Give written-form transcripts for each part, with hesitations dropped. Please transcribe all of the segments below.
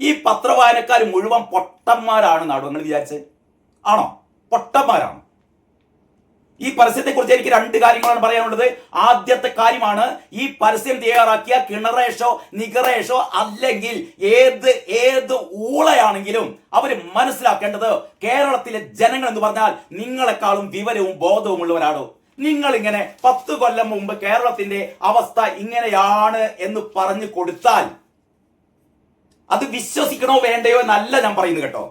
ഈ പത്രവായനക്കാർ മുഴുവൻ പൊട്ടന്മാരാണെന്നാണോ നിങ്ങൾ വിചാരിച്ചത്? ആണോ? പൊട്ടന്മാരാണ്. ഈ പരസ്യത്തെക്കുറിച്ച് എനിക്ക് രണ്ട് കാര്യങ്ങളാണ് പറയാനുള്ളത്. ആദ്യത്തെ കാര്യമാണ്, ഈ പരസ്യം തയ്യാറാക്കിയ കിണറേഷോ നികറേഷോ അല്ലെങ്കിൽ ഏത് ഊളയാണെങ്കിലും അവർ മനസ്സിലാക്കേണ്ടത് കേരളത്തിലെ ജനങ്ങൾ എന്ന് പറഞ്ഞാൽ നിങ്ങളെക്കാളും വിവരവും ബോധവും ഉള്ളവരാണോ? നിങ്ങൾ ഇങ്ങനെ 10 കൊല്ലം മുമ്പ് കേരളത്തിന്റെ അവസ്ഥ ഇങ്ങനെയാണ് എന്ന് പറഞ്ഞു കൊടുത്താൽ അത് വിശ്വസിക്കണോ വേണ്ടയോ എന്നല്ല ഞാൻ പറയുന്നത് കേട്ടോ.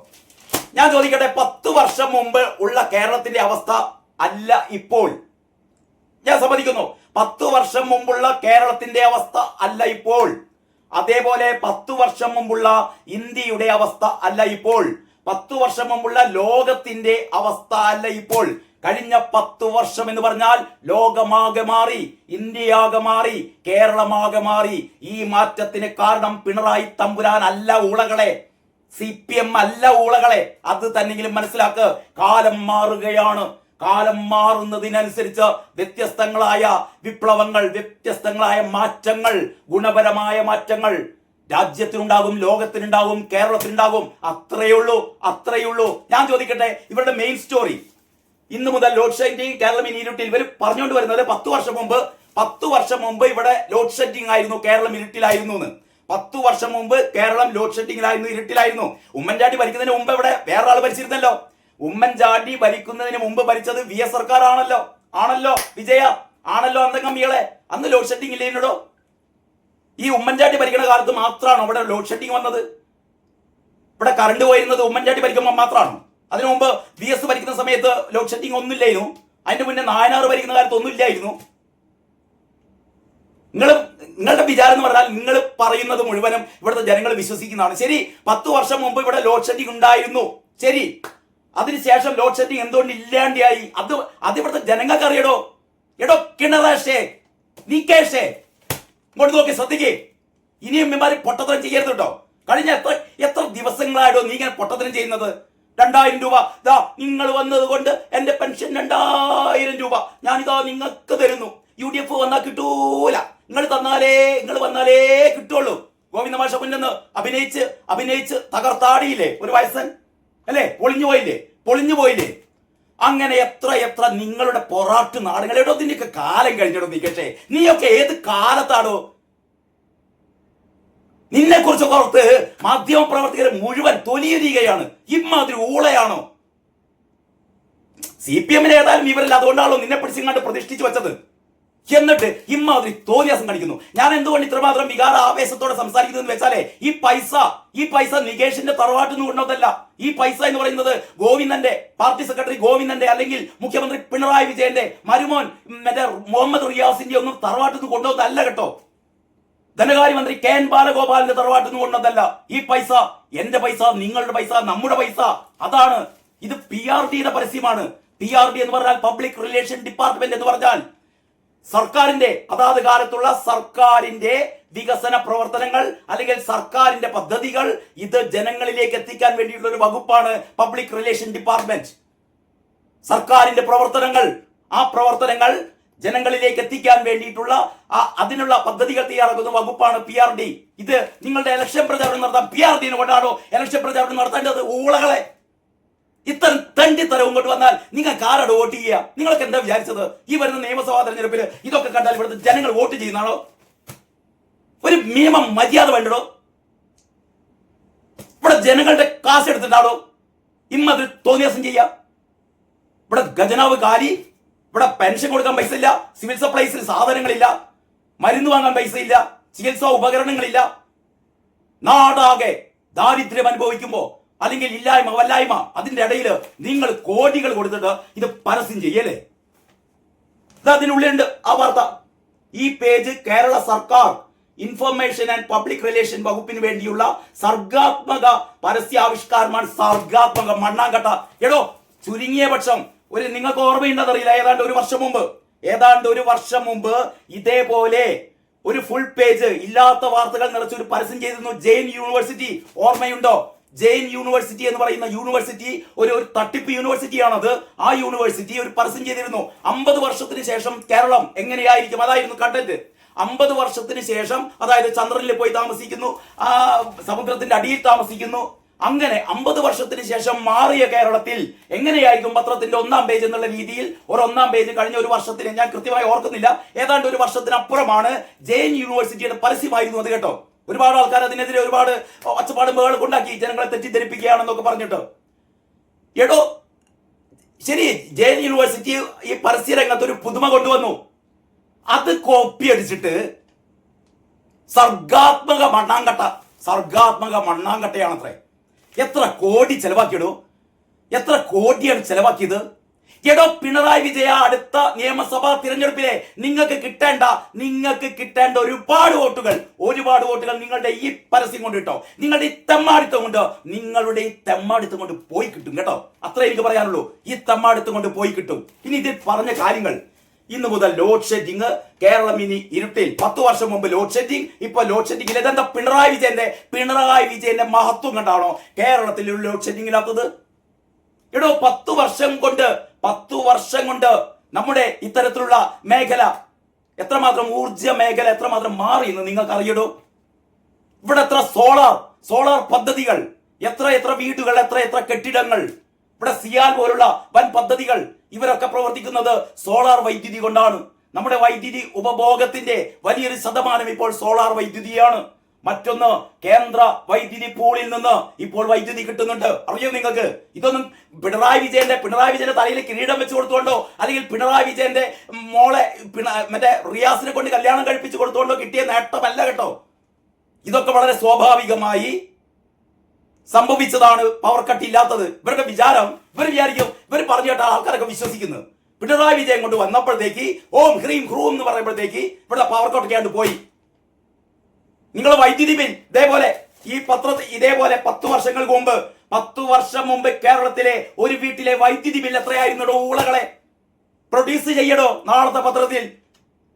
ഞാൻ ചോദിക്കട്ടെ, 10 വർഷം മുമ്പ് ഉള്ള കേരളത്തിന്റെ അവസ്ഥ അല്ല ഇപ്പോൾ. ഞാൻ സമ്മതിക്കുന്നു, 10 വർഷം മുമ്പുള്ള കേരളത്തിന്റെ അവസ്ഥ അല്ല ഇപ്പോൾ. അതേപോലെ 10 വർഷം മുമ്പുള്ള ഇന്ത്യയുടെ അവസ്ഥ അല്ല ഇപ്പോൾ. 10 വർഷം മുമ്പുള്ള ലോകത്തിന്റെ അവസ്ഥ അല്ല ഇപ്പോൾ. കഴിഞ്ഞ 10 വർഷം എന്ന് പറഞ്ഞാൽ ലോകമാകെ മാറി, ഇന്ത്യയാകെ മാറി, കേരളമാകെ മാറി. ഈ മാറ്റത്തിന് കാരണം പിണറായി തമ്പുരാൻ അല്ല ഊളകളെ, CPM അല്ല ഊളകളെ. അത് തന്നെങ്കിലും മനസ്സിലാക്ക്. കാലം മാറുകയാണ്. കാലം മാറുന്നതിനനുസരിച്ച് വ്യത്യസ്തങ്ങളായ വിപ്ലവങ്ങൾ, വ്യത്യസ്തങ്ങളായ മാറ്റങ്ങൾ, ഗുണപരമായ മാറ്റങ്ങൾ രാജ്യത്തിനുണ്ടാകും, ലോകത്തിനുണ്ടാകും, കേരളത്തിനുണ്ടാകും. അത്രയുള്ളൂ. ഞാൻ ചോദിക്കട്ടെ, ഇവരുടെ മെയിൻ സ്റ്റോറി ഇന്ന് മുതൽ ലോഡ് ഷെഡിങ് കേരളം ഇരുട്ടിൽ ഇവർ പറഞ്ഞുകൊണ്ട് വരുന്നത് 10 വർഷം മുമ്പ് ഇവിടെ ലോഡ് ഷെഡിങ് ആയിരുന്നു, കേരളം ഇരുട്ടിലായിരുന്നു എന്ന്. 10 വർഷം മുമ്പ് കേരളം ലോഡ് ഷെഡിങ്ങിലായിരുന്നു, ഇരുട്ടിലായിരുന്നു. ഉമ്മൻചാണ്ടി ഭരിക്കുന്നതിന് മുമ്പ് ഇവിടെ വേറെ ആൾ ഭരിച്ചിരുന്നല്ലോ. ഉമ്മൻചാണ്ടി ഭരിക്കുന്നതിന് മുമ്പ് ഭരിച്ചത് VS സർക്കാർ ആണല്ലോ വിജയ, ആണല്ലോ അന്തംഗമ്മികളെ. അന്ന് ലോഡ് ഷെഡിങ് ഇല്ലേനോ? ഈ ഉമ്മൻചാണ്ടി ഭരിക്കുന്ന കാലത്ത് മാത്രമാണോ ഇവിടെ ലോഡ് ഷെഡിങ് വന്നത്? ഇവിടെ കറണ്ട് പോയിരുന്നത് ഉമ്മൻചാണ്ടി ഭരിക്കുമ്പോൾ മാത്രമാണോ? അതിനു മുമ്പ് VS ഭരിക്കുന്ന സമയത്ത് ലോഡ് ഷെഡിങ് ഒന്നുമില്ലായിരുന്നു. അതിന്റെ മുന്നേ നായനാർ ഭരിക്കുന്ന കാലത്ത് ഒന്നുമില്ലായിരുന്നു. നിങ്ങളുടെ വിചാരം എന്ന് പറഞ്ഞാൽ നിങ്ങൾ പറയുന്നത് മുഴുവനും ഇവിടുത്തെ ജനങ്ങൾ വിശ്വസിക്കുന്നതാണ്. ശരി, 10 വർഷം മുമ്പ് ഇവിടെ ലോഡ് ഷെഡിങ് ഉണ്ടായിരുന്നു. ശരി, അതിനുശേഷം ലോഡ് ഷെഡിങ് എന്തുകൊണ്ട് ഇല്ലാണ്ടായി? അത് ഇവിടുത്തെ ജനങ്ങൾക്ക് അറിയടോ. കിണറേഷേ, നിക്കേഷേ, ഇങ്ങോട്ട് നോക്കി ശ്രദ്ധിക്കേ. ഇനിയും ഇമാര് പൊട്ടത്തരം ചെയ്യരുത് കേട്ടോ. കഴിഞ്ഞ എത്ര ദിവസങ്ങളായിട്ടോ നീ ഇങ്ങനെ പൊട്ടത്തരം ചെയ്യുന്നത്? 2000 രൂപ നിങ്ങൾ വന്നത് കൊണ്ട് എന്റെ പെൻഷൻ 2000 രൂപ ഞാനിതാ നിങ്ങൾക്ക് തരുന്നു. UDF വന്നാൽ കിട്ടൂല, നിങ്ങൾ വന്നാലേ കിട്ടുള്ളൂ. ഗോവിന്ദ മാഷ മുന്നെന്ന് അഭിനയിച്ച് തകർത്താടിയില്ലേ ഒരു വയസ്സൻ അല്ലേ? പൊളിഞ്ഞു പോയില്ലേ? അങ്ങനെ എത്ര നിങ്ങളുടെ പൊറാട്ട് നാടുകളെടോ. നിന്നൊക്കെ കാലം കഴിഞ്ഞിടോ നിക്കട്ടെ. നീയൊക്കെ ഏത് കാലത്താടോ? നിന്നെ കുറിച്ച് പുറത്ത് മാധ്യമ പ്രവർത്തകർ മുഴുവൻ തൊലിയുരികയാണ്. ഇമ്മാതിരി ഊളയാണോ? CPM ഏതായാലും ഇവരല്ല, അതുകൊണ്ടാണല്ലോ നിന്നെ പിടിച്ചിങ്ങാണ്ട് പ്രതിഷ്ഠിച്ചു വെച്ചത്. എന്നിട്ട് ഇമ്മാതിരി തോന്നിയാസം കാണിക്കുന്നു. ഞാൻ എന്തുകൊണ്ട് ഇത്രമാത്രം വികാര ആവേശത്തോടെ സംസാരിക്കുന്നത് വെച്ചാലേ, ഈ പൈസ നികേഷിന്റെ തറവാട്ടിൽ നിന്ന് കൊണ്ടുവന്നതല്ല. ഈ പൈസ എന്ന് പറയുന്നത് ഗോവിന്ദന്റെ, പാർട്ടി സെക്രട്ടറി ഗോവിന്ദന്റെ അല്ലെങ്കിൽ മുഖ്യമന്ത്രി പിണറായി വിജയന്റെ മരുമോൻ മറ്റേ മുഹമ്മദ് റിയാസിന്റെ ഒന്നും തറവാട്ടിൽ നിന്ന് കൊണ്ടുവന്നതല്ല കേട്ടോ. ധനകാര്യമന്ത്രി KN ബാലഗോപാലിന്റെ തറവാട്ടിൽ നിന്ന് കൊണ്ടതല്ല. ഈ പൈസ എന്റെ പൈസ, നിങ്ങളുടെ പൈസ, നമ്മുടെ പൈസ. അതാണ്. ഇത് PRDയുടെ പരസ്യമാണ്. PRD എന്ന് പറഞ്ഞാൽ പബ്ലിക് റിലേഷൻ ഡിപ്പാർട്ട്മെന്റ് എന്ന് പറഞ്ഞാൽ സർക്കാരിന്റെ അതാത് കാലത്തുള്ള സർക്കാരിന്റെ വികസന പ്രവർത്തനങ്ങൾ അല്ലെങ്കിൽ സർക്കാരിന്റെ പദ്ധതികൾ ഇത് ജനങ്ങളിലേക്ക് എത്തിക്കാൻ വേണ്ടിയിട്ടുള്ള ഒരു വകുപ്പാണ് പബ്ലിക് റിലേഷൻ ഡിപ്പാർട്ട്മെന്റ്. സർക്കാരിന്റെ പ്രവർത്തനങ്ങൾ, ആ പ്രവർത്തനങ്ങൾ ജനങ്ങളിലേക്ക് എത്തിക്കാൻ വേണ്ടിയിട്ടുള്ള അതിനുള്ള പദ്ധതികൾ തയ്യാറാക്കുന്ന വകുപ്പാണ് PRD. ഇത് നിങ്ങളുടെ ഇലക്ഷൻ പ്രചാരണം നടത്താൻ PRD കൊണ്ടാണോ ഇലക്ഷൻ പ്രചാരണം നടത്തേണ്ടത്? ഊളകളെ, ഇത്തരം തണ്ടിത്തരം ഇങ്ങോട്ട് വന്നാൽ നിങ്ങൾക്ക് ആരോട് വോട്ട് ചെയ്യുക? നിങ്ങളൊക്കെ എന്താ വിചാരിച്ചത്? ഈ വരുന്ന നിയമസഭാ തെരഞ്ഞെടുപ്പിൽ ഇതൊക്കെ കണ്ടാൽ ഇവിടുത്തെ ജനങ്ങൾ വോട്ട് ചെയ്യുന്നതാണോ? ഒരു മിനിമം മര്യാദ വേണ്ടടോ. ഇവിടെ ജനങ്ങളുടെ കാശ് എടുത്തിട്ടാണോ ഇമ്മതിൽ തോന്നിയാസം ചെയ്യാം? ഇവിടെ ഖജനാവ് കാലി, ഇവിടെ പെൻഷൻ കൊടുക്കാൻ പൈസ ഇല്ല, സിവിൽ സപ്ലൈസിൽ സാധനങ്ങളില്ല, മരുന്ന് വാങ്ങാൻ പൈസ ഇല്ല, ചികിത്സാ ഉപകരണങ്ങളില്ല. നാടാകെ ദാരിദ്ര്യം അനുഭവിക്കുമ്പോ അല്ലെങ്കിൽ വല്ലായ്മ അതിന്റെ ഇടയിൽ നിങ്ങൾ കോടികൾ കൊടുത്തിട്ട് ഇത് പരസ്യം ചെയ്യല്ലേ? അതിനുള്ളിലുണ്ട് ആ വാർത്ത. ഈ പേജ് കേരള സർക്കാർ ഇൻഫർമേഷൻ ആൻഡ് പബ്ലിക് റിലേഷൻ വകുപ്പിന് വേണ്ടിയുള്ള സർഗാത്മക പരസ്യാവിഷ്കാരമാണ്. സർഗാത്മക മണ്ണാങ്കട്ട. ചുരുങ്ങിയ പക്ഷം നിങ്ങൾക്ക് ഓർമ്മയുണ്ടെന്നറിയില്ല, ഏതാണ്ട് ഒരു വർഷം മുമ്പ് ഇതേപോലെ ഒരു ഫുൾ പേജ് ഇല്ലാത്ത വാർത്തകൾ നിറച്ച് ഒരു പരസ്യം ചെയ്തിരുന്നു. ജെയിൻ യൂണിവേഴ്സിറ്റി ഓർമ്മയുണ്ടോ? ജെയിൻ യൂണിവേഴ്സിറ്റി എന്ന് പറയുന്ന യൂണിവേഴ്സിറ്റി ഒരു തട്ടിപ്പ് യൂണിവേഴ്സിറ്റിയാണത്. ആ യൂണിവേഴ്സിറ്റി ഒരു പരസ്യം ചെയ്തിരുന്നു. 50 വർഷത്തിന് ശേഷം കേരളം എങ്ങനെയായിരിക്കും, അതായിരുന്നു കണ്ടന്റ്. 50 വർഷത്തിന് ശേഷം, അതായത് ചന്ദ്രനിൽ പോയി താമസിക്കുന്നു, ആ സമുദ്രത്തിന്റെ അടിയിൽ താമസിക്കുന്നു. അങ്ങനെ 50 വർഷത്തിന് ശേഷം മാറിയ കേരളത്തിൽ എങ്ങനെയായിരിക്കും പത്രത്തിന്റെ 1-ാം പേജ് എന്നുള്ള രീതിയിൽ ഒരു 1-ാം പേജ് കഴിഞ്ഞ ഒരു വർഷത്തിന്, ഞാൻ കൃത്യമായി ഓർക്കുന്നില്ല, ഏതാണ്ട് ഒരു വർഷത്തിനപ്പുറമാണ് ജെയിൻ യൂണിവേഴ്സിറ്റിയുടെ പരസ്യമായിരുന്നു അത് കേട്ടോ. ഒരുപാട് ആൾക്കാർ അതിനെതിരെ ഒരുപാട് ഒച്ചപ്പാടും ബഹളമൊക്കെ ഉണ്ടാക്കി, ജനങ്ങളെ തെറ്റിദ്ധരിപ്പിക്കുകയാണെന്നൊക്കെ പറഞ്ഞിട്ട്. എടോ ശരി, ജെയിൻ യൂണിവേഴ്സിറ്റി ഈ പരസ്യ രംഗത്ത് ഒരു പുതുമ കൊണ്ടുവന്നു. അത് കോപ്പി അടിച്ചിട്ട് സർഗാത്മക മണ്ണാങ്കട്ടയാണത്രേ. എത്ര കോടി ചെലവാക്കിയിടോ, എത്ര കോടിയാണ് ചെലവാക്കിയത്. എടോ പിണറായി വിജയ, അടുത്ത നിയമസഭാ തിരഞ്ഞെടുപ്പിലെ നിങ്ങൾക്ക് കിട്ടേണ്ട ഒരുപാട് വോട്ടുകൾ നിങ്ങളുടെ ഈ പരസ്യം കൊണ്ട് കിട്ടോ, നിങ്ങളുടെ ഈ തെമ്മാടിത്തം കൊണ്ട് പോയി കിട്ടും കേട്ടോ. അത്രേ എനിക്ക് പറയാനുള്ളൂ. ഈ തെമ്മാടിത്തം കൊണ്ട് പോയി കിട്ടും. ഇനി ഇതിൽ പറഞ്ഞ കാര്യങ്ങൾ, ഇന്ന് മുതൽ ലോഡ് ഷെഡിങ്, കേരളം ഇനി ഇരുട്ടിൽ. 10 വർഷം മുമ്പ് ലോഡ് ഷെഡിങ്, ഇപ്പൊ ലോഡ് ഷെഡിങ്. ഇതെന്താ പിണറായി വിജയന്റെ മഹത്വം കണ്ടാണോ കേരളത്തിൽ ലോഡ് ഷെഡിങ് ഇല്ലാത്തത്? എടോ 10 വർഷം കൊണ്ട് നമ്മുടെ ഇത്തരത്തിലുള്ള മേഖല എത്രമാത്രം, ഊർജ മേഖല എത്രമാത്രം മാറി എന്ന് നിങ്ങൾക്ക് അറിയടോ. ഇവിടെ എത്ര സോളാർ പദ്ധതികൾ, എത്ര വീടുകൾ, എത്ര കെട്ടിടങ്ങൾ. ഇവിടെ സിയാൽ പോലുള്ള വൻ പദ്ധതികൾ, ഇവരൊക്കെ പ്രവർത്തിക്കുന്നത് സോളാർ വൈദ്യുതി കൊണ്ടാണ്. നമ്മുടെ വൈദ്യുതി ഉപഭോഗത്തിന്റെ വലിയൊരു ശതമാനം ഇപ്പോൾ സോളാർ വൈദ്യുതിയാണ്. മറ്റൊന്ന്, കേന്ദ്ര വൈദ്യുതി പൂളിൽ നിന്ന് ഇപ്പോൾ വൈദ്യുതി കിട്ടുന്നുണ്ട്. അറിയോ നിങ്ങൾക്ക്? ഇതൊന്നും പിണറായി വിജയന്റെ തലയിൽ കിരീടം വെച്ച് കൊടുത്തുകൊണ്ടോ, അല്ലെങ്കിൽ പിണറായി വിജയന്റെ മോളെ മറ്റേ റിയാസിനെ കൊണ്ട് കല്യാണം കഴിപ്പിച്ചു കൊടുത്തുകൊണ്ടോ കിട്ടിയ നേട്ടമല്ല കേട്ടോ. ഇതൊക്കെ വളരെ സ്വാഭാവികമായി സംഭവിച്ചതാണ്. പവർ കട്ട് ഇല്ലാത്തത്. ഇവരുടെ വിചാരം, ഇവർ പറഞ്ഞു കേട്ട ആൾക്കാരൊക്കെ വിശ്വസിക്കുന്നത്. പിണറായി വിജയൻ കൊണ്ട് വന്നപ്പോഴത്തേക്ക് ഓം ഹ്രീം ഹ്രൂം എന്ന് പറയുമ്പോഴത്തേക്ക് ഇവിടെ പവർ കട്ടൊക്കെയാണ്ട് പോയി. നിങ്ങൾ വൈദ്യുതി ബിൽ ഇതേപോലെ 10 വർഷം മുമ്പ് കേരളത്തിലെ ഒരു വീട്ടിലെ വൈദ്യുതി ബിൽ എത്രയായിരുന്നോ? ഊളകളെ പ്രൊഡ്യൂസ് ചെയ്യടോ നാളത്തെ പത്രത്തിൽ.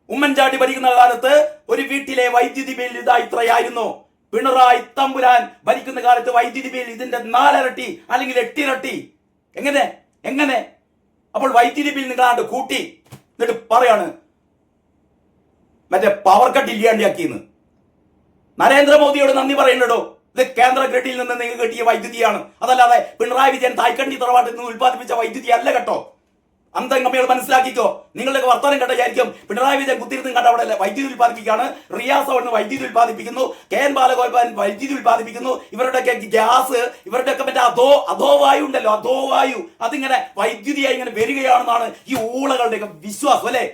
ഉമ്മൻചാണ്ടി ഭരിക്കുന്ന കാലത്ത് ഒരു വീട്ടിലെ വൈദ്യുതി ബിൽ ഇത്രയായിരുന്നു. പിണറായി തമ്പുരാൻ ഭരിക്കുന്ന കാലത്ത് വൈദ്യുതി ബിൽ ഇതിന്റെ 4 ഇരട്ടി അല്ലെങ്കിൽ 8 ഇരട്ടി. എങ്ങനെ? അപ്പോൾ വൈദ്യുതി ബിൽ നിങ്ങളാണ്ട് കൂട്ടി, എന്നിട്ട് പറയാണ് മറ്റേ പവർ കട്ട് ഇല്ലാണ്ടിയാക്കിയെന്ന്. നരേന്ദ്രമോദിയോട് നന്ദി പറയണ്ടോ. ഇത് കേന്ദ്ര ഗ്രിഡിൽ നിന്ന് നിങ്ങൾ കിട്ടിയ വൈദ്യുതിയാണ്, അതല്ലാതെ പിണറായി വിജയൻ തായ്ക്കണ്ടി തറവാട്ടിൽ നിന്ന് ഉത്പാദിപ്പിച്ച വൈദ്യുതി അല്ല കേട്ടോ. അന്തംഗമ്മികൾ മനസ്സിലാക്കിക്കോ. നിങ്ങളുടെ വർത്തമാനം കേട്ടായിരിക്കും പിണറായി വിജയൻ കുത്തിരുന്ന് കണ്ട അവിടെ വൈദ്യുതി ഉത്പാദിപ്പിക്കുകയാണ്, റിയാസ് അവിടുന്ന് വൈദ്യുതി ഉത്പാദിപ്പിക്കുന്നു, KN ബാലഗോപാൽ വൈദ്യുതി ഉത്പാദിപ്പിക്കുന്നു. ഇവരുടെയൊക്കെ ഗ്യാസ്, ഇവരുടെയൊക്കെ മറ്റേ അധോവായു ഉണ്ടല്ലോ, അധോവായു, അതിങ്ങനെ വൈദ്യുതിയായി ഇങ്ങനെ വരികയാണെന്നാണ് ഈ ഊളകളുടെയൊക്കെ വിശ്വാസം അല്ലേ.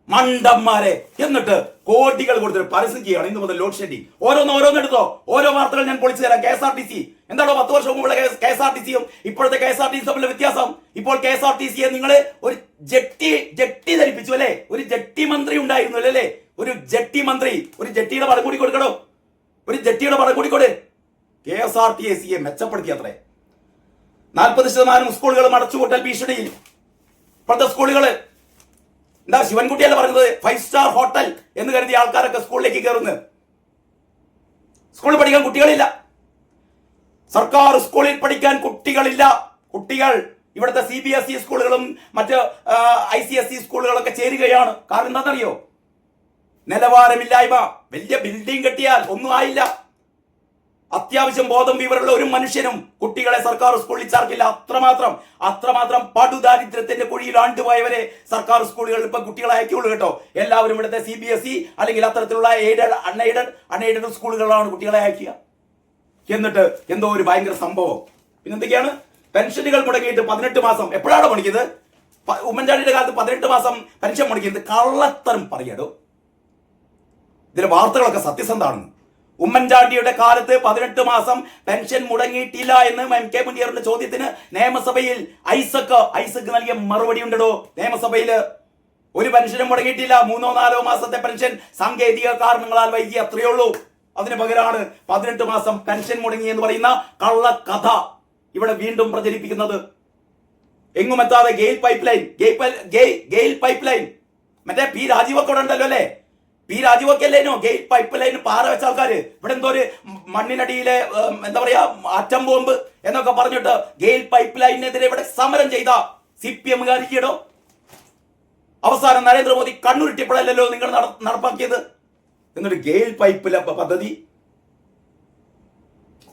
മണ്ടന്മാരെ. എന്നിട്ട് കോടികൾ കൊടുത്തിട്ട് പരസ്യം ചെയ്യണം. ഇന്ന് മുതൽ ലോഡ് ഷെഡിങ്. ഓരോന്നെടുത്തോ. ഓരോ വാർത്തകൾ ഞാൻ പൊളിച്ചു തരാം. KSRTC എന്താണോ 10 വർഷം മുമ്പുള്ള KSRTCയും ഇപ്പോഴത്തെ KSRTC തമ്മിലുള്ള വ്യത്യാസം? ഇപ്പോൾ KSRTCയെ നിങ്ങൾ ഒരു ജെട്ടി ധരിപ്പിച്ചു അല്ലേ? ഒരു ജെട്ടി മന്ത്രി ഉണ്ടായിരുന്നു അല്ലേ? ഒരു ജെട്ടി മന്ത്രി. ഒരു ജെട്ടിയുടെ പടം കൂടി കൊടുക്കണോ? ഒരു ജെട്ടിയുടെ പടം കൂടി കൊടു. KSRTCയെ മെച്ചപ്പെടുത്തി അത്രേ. 40% സ്കൂളുകളും അടച്ചുപൂട്ടൽ ഭീഷണിയിൽ. ഇപ്പോഴത്തെ സ്കൂളുകള് എന്താ ശിവൻകുട്ടിയല്ല പറഞ്ഞത്? 5 സ്റ്റാർ ഹോട്ടൽ എന്ന് കരുതിയ ആൾക്കാരൊക്കെ സ്കൂളിലേക്ക് കയറുന്നു. സ്കൂളിൽ പഠിക്കാൻ കുട്ടികളില്ല. സർക്കാർ സ്കൂളിൽ പഠിക്കാൻ കുട്ടികളില്ല. കുട്ടികൾ ഇവിടുത്തെ CBSE സ്കൂളുകളും മറ്റ് ICSE സ്കൂളുകളൊക്കെ ചേരുകയാണ്. കാരണം എന്താണെന്നറിയോ? നിലവാരമില്ലായ്മ. വലിയ ബിൽഡിംഗ് കെട്ടിയാൽ ഒന്നും ആയില്ല. അത്യാവശ്യം ബോധം വിവരമുള്ള ഒരു മനുഷ്യനും കുട്ടികളെ സർക്കാർ സ്കൂളിൽ ചേർക്കില്ല. അത്രമാത്രം പടുദാരിദ്ര്യത്തിന്റെ കുഴിയിൽ ആണ്ടുപോയവരെ സർക്കാർ സ്കൂളുകളിൽ ഇപ്പൊ കുട്ടികളെ അയക്കുള്ളൂ കേട്ടോ. എല്ലാവരും ഇവിടുത്തെ CBSE അല്ലെങ്കിൽ അത്തരത്തിലുള്ള അൺഎയ്ഡഡ് സ്കൂളുകളാണ് കുട്ടികളെ അയക്കുക. എന്നിട്ട് എന്തോ ഒരു ഭയങ്കര സംഭവം. പിന്നെന്തൊക്കെയാണ്? പെൻഷനുകൾ മുടങ്ങിയിട്ട് 18 മാസം. എപ്പോഴാണ് മുടങ്ങിയത്? ഉമ്മൻചാണ്ടിയുടെ കാലത്ത് 18 മാസം പെൻഷൻ മുടങ്ങിയത്. കള്ളത്തരം പറയടോ. ഇതിലെ വാർത്തകളൊക്കെ സത്യസന്ധമാണ്. ഉമ്മൻചാണ്ടിയുടെ കാലത്ത് 18 മാസം പെൻഷൻ മുടങ്ങിയിട്ടില്ല എന്ന് MK മുനീറിന്റെ ചോദ്യത്തിന് നിയമസഭയിൽ ഐസക് നൽകിയ മറുപടി ഉണ്ടോ? നിയമസഭയില് ഒരു പെൻഷനും മുടങ്ങിയിട്ടില്ല. 3-4 മാസത്തെ പെൻഷൻ സാങ്കേതിക കാരണങ്ങളാൽ വൈകി, അത്രയേ ഉള്ളൂ. അതിന് പകരമാണ് 18 മാസം പെൻഷൻ മുടങ്ങി എന്ന് പറയുന്ന കള്ളക്കഥ ഇവിടെ വീണ്ടും പ്രചരിപ്പിക്കുന്നത്. എങ്ങുമെത്താതെ ഗെയിൽ പൈപ്പ് ലൈൻ മറ്റേ P രാജീവൊക്കെ ഉണ്ടല്ലോ അല്ലേ? P രാജീവൊക്കെ അല്ലേനോ ഗെയിൽ പൈപ്പ് ലൈൻ പാറ വെച്ച ആൾക്കാര്. ഇവിടെ എന്തോ ഒരു മണ്ണിനടിയിലെ എന്താ പറയാ ആറ്റം ബോംബ് എന്നൊക്കെ പറഞ്ഞിട്ട് ഗെയിൽ പൈപ്പ് ലൈനെതിരെ ഇവിടെ സമരം ചെയ്ത CPM കാരിക്കടോ. അവസാനം നരേന്ദ്രമോദി കണ്ണുരുട്ടിയപ്പോഴല്ലോ നിങ്ങൾ നടപ്പാക്കിയത്. എന്നിട്ട് ഗെയിൽ പൈപ്പ് പദ്ധതി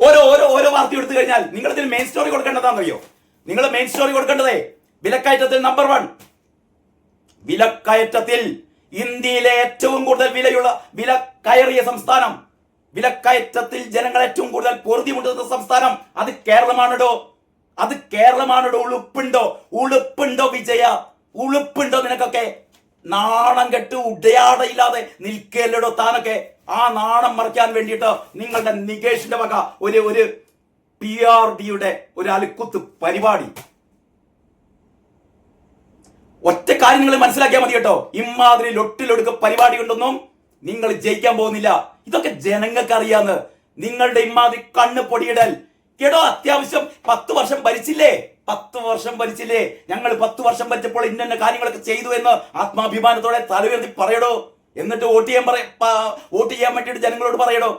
ഓരോ ഓരോ ഓരോ വാർത്ത എടുത്തു കഴിഞ്ഞാൽ നിങ്ങൾ ഇതിന് മെയിൻ സ്റ്റോറി കൊടുക്കേണ്ടതാണെന്നറിയോ? നിങ്ങൾ മെയിൻ സ്റ്റോറി കൊടുക്കേണ്ടതേ വിലക്കയറ്റത്തിൽ നമ്പർ 1, വിലക്കയറ്റത്തിൽ ഇന്ത്യയിലെ ഏറ്റവും കൂടുതൽ വില കയറിയ സംസ്ഥാനം, വിലക്കയറ്റത്തിൽ ജനങ്ങൾ ഏറ്റവും കൂടുതൽ പൊറുതിമുട്ടുന്ന സംസ്ഥാനം അത് കേരളമാണോ? അത് കേരളമാണോ? ഉളുപ്പുണ്ടോ വിജയ? ഉളുപ്പുണ്ടോ നിനക്കൊക്കെ? നാണം കെട്ട് ഉടയാടയില്ലാതെ നിൽക്കല്ലടോ താനൊക്കെ. ആ നാണം മറയ്ക്കാൻ വേണ്ടിയിട്ട് നിങ്ങളുടെ നികേഷിന്റെ വക ഒരു PRDയുടെ ഒരു അലുക്കുത്ത് പരിപാടി. ഒറ്റ കാര്യം നിങ്ങൾ മനസ്സിലാക്കിയാൽ മതി കേട്ടോ. ഇമാതിരി ലൊട്ടിലൊടുക്ക പരിപാടി കൊണ്ടൊന്നും നിങ്ങൾ ജയിക്കാൻ പോകുന്നില്ല. ഇതൊക്കെ ജനങ്ങൾക്ക് അറിയാന്ന്. നിങ്ങളുടെ ഇമാതിരി കണ്ണ് പൊടിയിടൽ കേട്ടോ. അത്യാവശ്യം 10 വർഷം ഭരിച്ചില്ലേ? 10 വർഷം ഭരിച്ചില്ലേ? ഞങ്ങൾ 10 വർഷം ഭരിച്ചപ്പോൾ ഇന്ന കാര്യങ്ങളൊക്കെ ചെയ്തു എന്ന് ആത്മാഭിമാനത്തോടെ തലയുയർത്തി പറയടോ. എന്നിട്ട് വോട്ട് ചെയ്യാൻ വേണ്ടിയിട്ട് ജനങ്ങളോട് പറയടോ.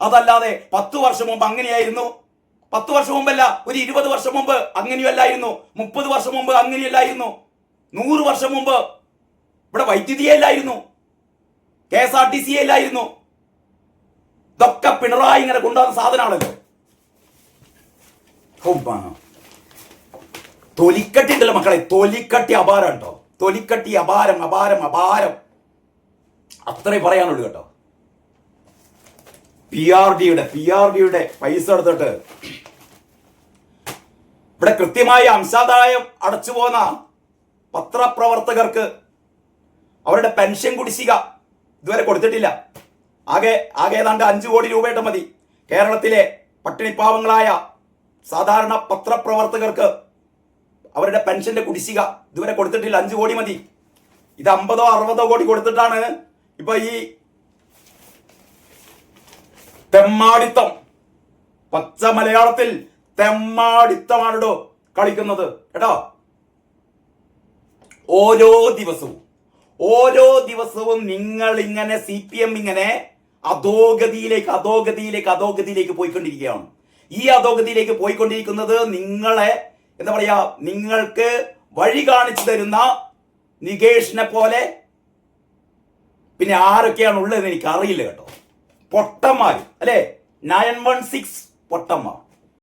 അതല്ലാതെ 10 വർഷം മുമ്പ് അങ്ങനെയായിരുന്നു, 10 വർഷം മുമ്പല്ല, ഒരു 20 വർഷം മുമ്പ് അങ്ങനെയല്ലായിരുന്നു, 30 വർഷം മുമ്പ് അങ്ങനെയല്ലായിരുന്നു, 100 വർഷം മുമ്പ് ഇവിടെ വൈദ്യുതിയെ ഇല്ലായിരുന്നു, KSRTC ഇല്ലായിരുന്നു. ഇതൊക്കെ പിണറായി ഇങ്ങനെ കൊണ്ടുവന്ന സാധനമാണല്ലോ. തൊലിക്കട്ടി ഉണ്ടല്ലോ മക്കളെ, തൊലിക്കട്ടി അപാരം കേട്ടോ. തൊലിക്കട്ടി അപാരം അപാരം അപാരം, അത്രേ പറയാനുള്ളൂ കേട്ടോ. PRDയുടെ പൈസ എടുത്തിട്ട് ഇവിടെ കൃത്യമായി അംശാദായം അടച്ചു പോന്ന പത്രപ്രവർത്തകർക്ക് അവരുടെ പെൻഷൻ കുടിശ്ശിക ഇതുവരെ കൊടുത്തിട്ടില്ല. ആകെ ഏതാണ്ട് 5 കോടി രൂപയുടെ മതി കേരളത്തിലെ പട്ടിണിപ്പാവങ്ങളായ സാധാരണ പത്രപ്രവർത്തകർക്ക് അവരുടെ പെൻഷന്റെ കുടിശ്ശിക ഇതുവരെ കൊടുത്തിട്ടില്ല. 5 കോടി മതി. ഇത് 50 60 കോടി കൊടുത്തിട്ടാണ് ഇപ്പൊ ഈ തെമ്മാടിത്തം, പച്ച മലയാളത്തിൽ തെമ്മാടിത്തമാണോ കളിക്കുന്നത് കേട്ടോ. ഓരോ ദിവസവും നിങ്ങൾ ഇങ്ങനെ CPM ഇങ്ങനെ അധോഗതിയിലേക്ക് പോയിക്കൊണ്ടിരിക്കുകയാണ്. ഈ അധോഗതിയിലേക്ക് പോയിക്കൊണ്ടിരിക്കുന്നത് നിങ്ങളെ എന്താ പറയാ, നിങ്ങൾക്ക് വഴി കാണിച്ചു തരുന്ന നികേഷിനെ പോലെ പിന്നെ ആരൊക്കെയാണ് ഉള്ളതെന്ന് എനിക്ക് അറിയില്ല കേട്ടോ. പൊട്ടന്മാർ അല്ലെ, 916 പൊട്ടന്മാർ.